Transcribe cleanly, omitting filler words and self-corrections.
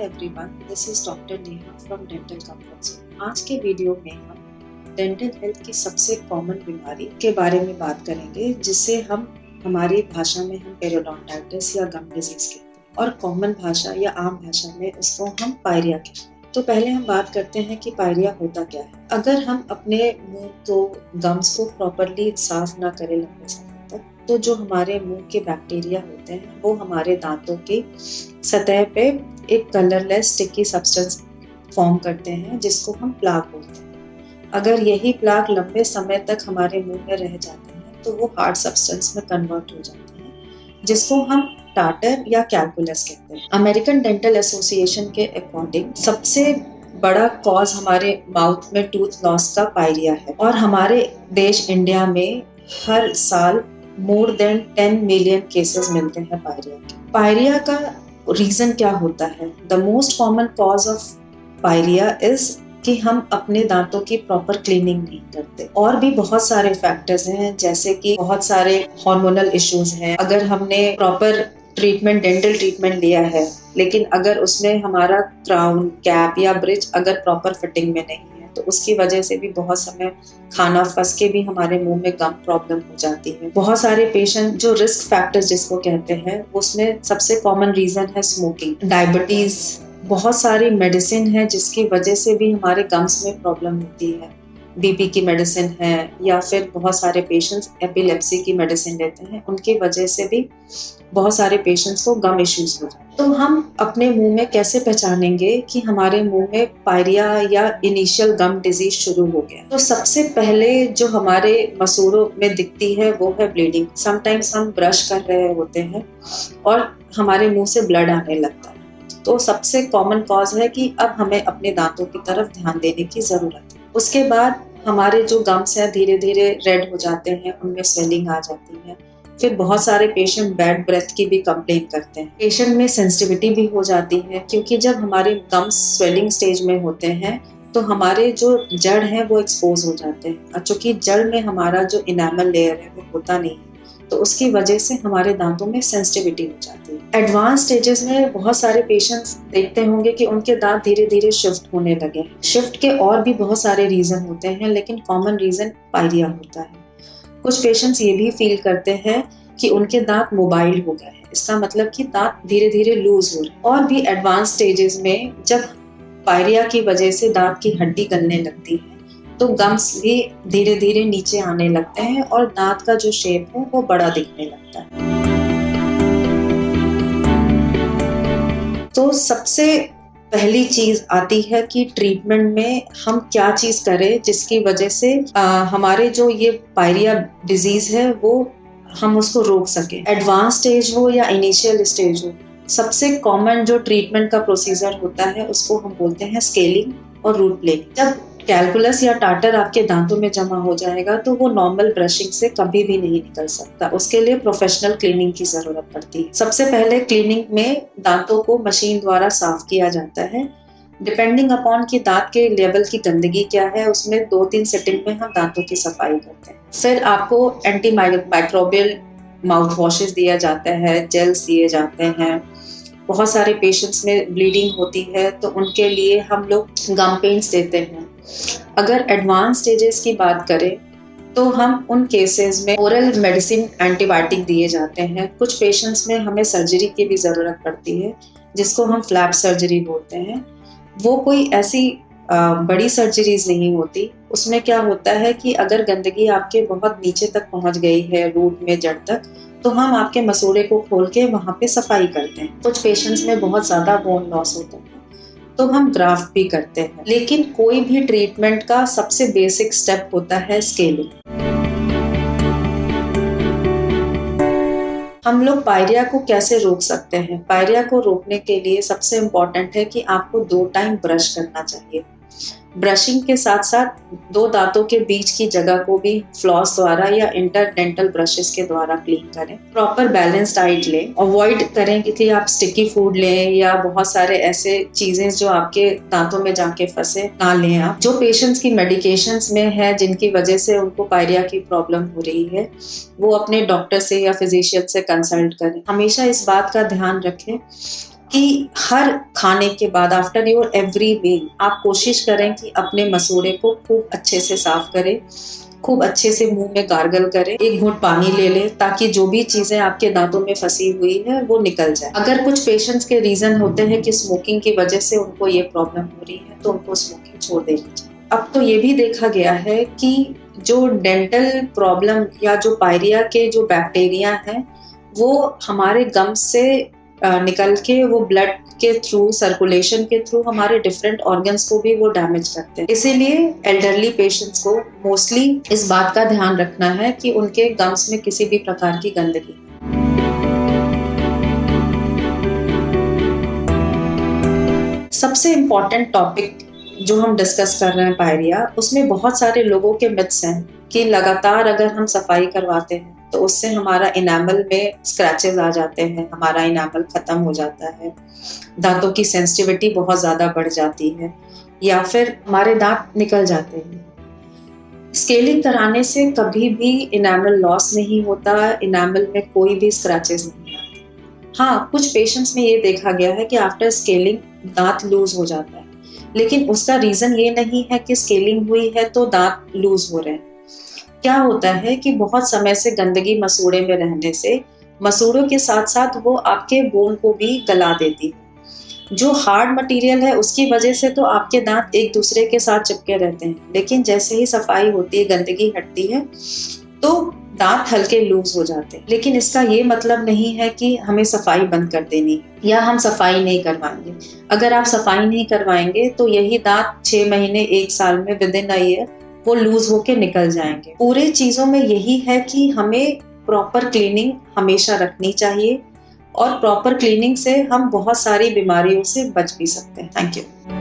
everyone, this is Dr. Neha from Dental Comfort Zone। आज के video में हम डेंटल हेल्थ की सबसे कॉमन बीमारी के बारे में बात करेंगे, जिसे हम हमारी भाषा में हम पेरियोडोंटाइटिस या गम डिजीज कहते हैं और कॉमन भाषा या आम भाषा में उसको हम पायरिया कहते हैं। तो पहले हम बात करते हैं कि पायरिया होता क्या है। अगर हम अपने मुंह को गम्स को प्रॉपरली साफ ना करें लंबे समय तक, तो जो हमारे मुंह के बैक्टीरिया होते हैं वो हमारे दांतों की सतह पे एक कलरलेस स्टिकी सब्सटेंस फॉर्म करते हैं, जिसको हम प्लाक बोलते हैं। अगर यही प्लाक लंबे समय तक हमारे मुंह में रह जाते हैं तो वो हार्ड सब्सटेंस में कन्वर्ट हो जाते हैं, जिसको हम टार्टर या कैलकुलस कहते हैं। अमेरिकन डेंटल एसोसिएशन के अकॉर्डिंग सबसे बड़ा कॉज हमारे माउथ में टूथ लॉस का पायरिया है और हमारे देश इंडिया में हर साल मोर देन 10 मिलियन केसेस मिलते हैं पायरिया के। पायरिया का रीजन क्या होता है? The most common cause of pyorrhoea is कि हम अपने दांतों की प्रॉपर क्लीनिंग नहीं करते। और भी बहुत सारे फैक्टर्स हैं, जैसे कि बहुत सारे हार्मोनल इश्यूज हैं। अगर हमने प्रॉपर ट्रीटमेंट, डेंटल ट्रीटमेंट लिया है, लेकिन अगर उसमें हमारा क्राउन, कैप या ब्रिज अगर प्रॉपर फिटिंग में नहीं है, तो उसकी वजह से भी बहुत समय खाना फंस के भी हमारे मुंह में गम प्रॉब्लम हो जाती है। बहुत सारे पेशेंट जो रिस्क फैक्टर्स जिसको कहते हैं, उसमें सबसे कॉमन रीजन है स्मोकिंग, डायबिटीज। बहुत सारी मेडिसिन है जिसकी वजह से भी हमारे गम्स में प्रॉब्लम होती है। बीपी की मेडिसिन है, या फिर बहुत सारे पेशेंट्स एपिलेप्सी की मेडिसिन लेते हैं, उनकी वजह से भी बहुत सारे पेशेंट्स को गम इश्यूज हो जाते हैं। तो हम अपने मुंह में कैसे पहचानेंगे कि हमारे मुंह में पायरिया या इनिशियल गम डिजीज शुरू हो गया? तो सबसे पहले जो हमारे मसूड़ों में दिखती है वो है ब्लीडिंग। समटाइम्स हम ब्रश कर रहे होते हैं और हमारे मुंह से ब्लड आने लगता है, तो सबसे कॉमन कॉज है कि अब हमें अपने दांतों की तरफ ध्यान देने की जरूरत है। उसके बाद हमारे जो गम्स हैं धीरे धीरे रेड हो जाते हैं, उनमें स्वेलिंग आ जाती है। फिर बहुत सारे पेशेंट बैड ब्रेथ की भी कंप्लेन करते हैं। पेशेंट में सेंसिटिविटी भी हो जाती है, क्योंकि जब हमारे गम्स स्वेलिंग स्टेज में होते हैं तो हमारे जो जड़ हैं वो एक्सपोज हो जाते हैं, और चूंकि जड़ में हमारा जो इनामल लेयर है वो होता नहीं है, तो उसकी वजह से हमारे दांतों में सेंसिटिविटी हो जाती है। एडवांस स्टेजेस में बहुत सारे पेशेंट्स देखते होंगे कि उनके दांत धीरे धीरे शिफ्ट होने लगे। शिफ्ट के और भी बहुत सारे रीजन होते हैं, लेकिन कॉमन रीजन पायरिया होता है। कुछ पेशेंट्स ये भी फील करते हैं कि उनके दांत मोबाइल हो गए हैं, इसका मतलब कि दांत धीरे धीरे लूज हो रहे हैं। और भी एडवांस स्टेजेस में जब पायरिया की वजह से दांत की हड्डी गलने लगती है, तो गम्स भी धीरे धीरे नीचे आने लगते हैं और दांत का जो शेप है वो बड़ा दिखने लगता है। तो सबसे पहली चीज आती है कि ट्रीटमेंट में हम क्या चीज करें जिसकी वजह से हमारे जो ये पायरिया डिजीज है वो हम उसको रोक सके। एडवांस स्टेज हो या इनिशियल स्टेज हो, सबसे कॉमन जो ट्रीटमेंट का प्रोसीजर होता है उसको हम बोलते हैं स्केलिंग और रूट प्लेनिंग। जब कैलकुलस या टार्टर आपके दांतों में जमा हो जाएगा तो वो नॉर्मल ब्रशिंग से कभी भी नहीं निकल सकता। उसके लिए प्रोफेशनल क्लीनिंग की जरूरत पड़ती है। सबसे पहले क्लीनिंग में दांतों को मशीन द्वारा साफ किया जाता है। डिपेंडिंग अपॉन कि दांत के लेवल की गंदगी क्या है, उसमें 2-3 सिटिंग में हम दांतों की सफाई करते हैं। फिर आपको एंटी माइक्रोबियल माउथ वॉशेस दिया जाता है, जेल्स दिए जाते हैं। बहुत सारे पेशेंट्स में ब्लीडिंग होती है तो उनके लिए हम लोग गम पेंट्स देते हैं। अगर एडवांस स्टेजेस की बात करें तो हम उन केसेस में ओरल मेडिसिन, एंटीबायोटिक दिए जाते हैं। कुछ पेशेंट्स में हमें सर्जरी की भी ज़रूरत पड़ती है, जिसको हम फ्लैप सर्जरी बोलते हैं। वो कोई ऐसी बड़ी सर्जरीज नहीं होती। उसमें क्या होता है कि अगर गंदगी आपके बहुत नीचे तक पहुंच गई है, रूट में, जड़ तक, तो हम आपके मसूड़े को खोल के वहाँ पे सफाई करते हैं। कुछ पेशेंट्स में बहुत ज़्यादा बोन लॉस होता है तो हम ग्राफ्ट भी करते हैं। लेकिन कोई भी ट्रीटमेंट का सबसे बेसिक स्टेप होता है स्केलिंग। हम लोग पायरिया को कैसे रोक सकते हैं? पायरिया को रोकने के लिए सबसे इम्पोर्टेंट है कि आपको 2 टाइम ब्रश करना चाहिए। ब्रशिंग के साथ साथ 2 दांतों के बीच की जगह को भी फ्लॉस द्वारा या इंटरडेंटल ब्रशेस के द्वारा क्लीन करें। प्रॉपर बैलेंस डाइट लें। अवॉइड करें कि आप स्टिकी फूड लें या बहुत सारे ऐसे चीजें जो आपके दांतों में जाके फंसे ना लें। आप जो पेशेंट्स की मेडिकेशंस में है जिनकी वजह से उनको पायरिया की प्रॉब्लम हो रही है, वो अपने डॉक्टर से या फिजिशियन से कंसल्ट करें। हमेशा इस बात का ध्यान रखें कि हर खाने के बाद आफ्टर योर एवरी मील आप कोशिश करें कि अपने मसूड़े को खूब अच्छे से साफ करें, खूब अच्छे से मुंह में गार्गल करें, एक घूंट पानी ले लें ताकि जो भी चीजें आपके दांतों में फंसी हुई है वो निकल जाए। अगर कुछ पेशेंट्स के रीजन होते हैं कि स्मोकिंग की वजह से उनको ये प्रॉब्लम हो रही है तो उनको स्मोकिंग छोड़ देनी चाहिए। अब तो ये भी देखा गया है कि जो डेंटल प्रॉब्लम या जो पायरिया के जो बैक्टीरिया हैं वो हमारे गम्स से निकल के वो ब्लड के थ्रू, सर्कुलेशन के थ्रू हमारे डिफरेंट ऑर्गन्स को भी वो डैमेज करते हैं। इसीलिए एल्डरली पेशेंट्स को मोस्टली इस बात का ध्यान रखना है कि उनके गम्स में किसी भी प्रकार की गंदगी। सबसे इम्पोर्टेंट टॉपिक जो हम डिस्कस कर रहे हैं पायरिया, उसमें बहुत सारे लोगों के मिथ्स हैं कि लगातार अगर हम सफाई करवाते हैं तो उससे हमारा इनामल में स्क्रैचेस आ जाते हैं, हमारा इनामल खत्म हो जाता है, दांतों की सेंसिटिविटी बहुत ज़्यादा बढ़ जाती है या फिर हमारे दांत निकल जाते हैं। स्केलिंग कराने से कभी भी इनामल लॉस नहीं होता, इनामल में कोई भी स्क्रैचेस नहीं आते। हाँ, कुछ पेशेंट्स में ये देखा गया है कि आफ्टर स्केलिंग दांत लूज हो जाता है, लेकिन उसका रीजन ये नहीं है कि स्केलिंग हुई है तो दांत लूज हो रहे हैं। क्या होता है कि बहुत समय से गंदगी मसूड़े में रहने से मसूड़ों के साथ साथ वो आपके बोन को भी गला देती है। जो हार्ड मटेरियल है उसकी वजह से तो आपके दांत एक दूसरे के साथ चिपके रहते हैं, लेकिन जैसे ही सफाई होती है, गंदगी हटती है तो दांत हल्के लूज हो जाते हैं। लेकिन इसका ये मतलब नहीं है कि हमें सफाई बंद कर देनी है या हम सफाई नहीं करवाएंगे। अगर आप सफाई नहीं करवाएंगे तो यही दांत 6 महीने 1 साल में विद इन अ ईयर वो लूज होके निकल जाएंगे। पूरे चीजों में यही है कि हमें प्रॉपर क्लीनिंग हमेशा रखनी चाहिए और प्रॉपर क्लीनिंग से हम बहुत सारी बीमारियों से बच भी सकते हैं। Thank you.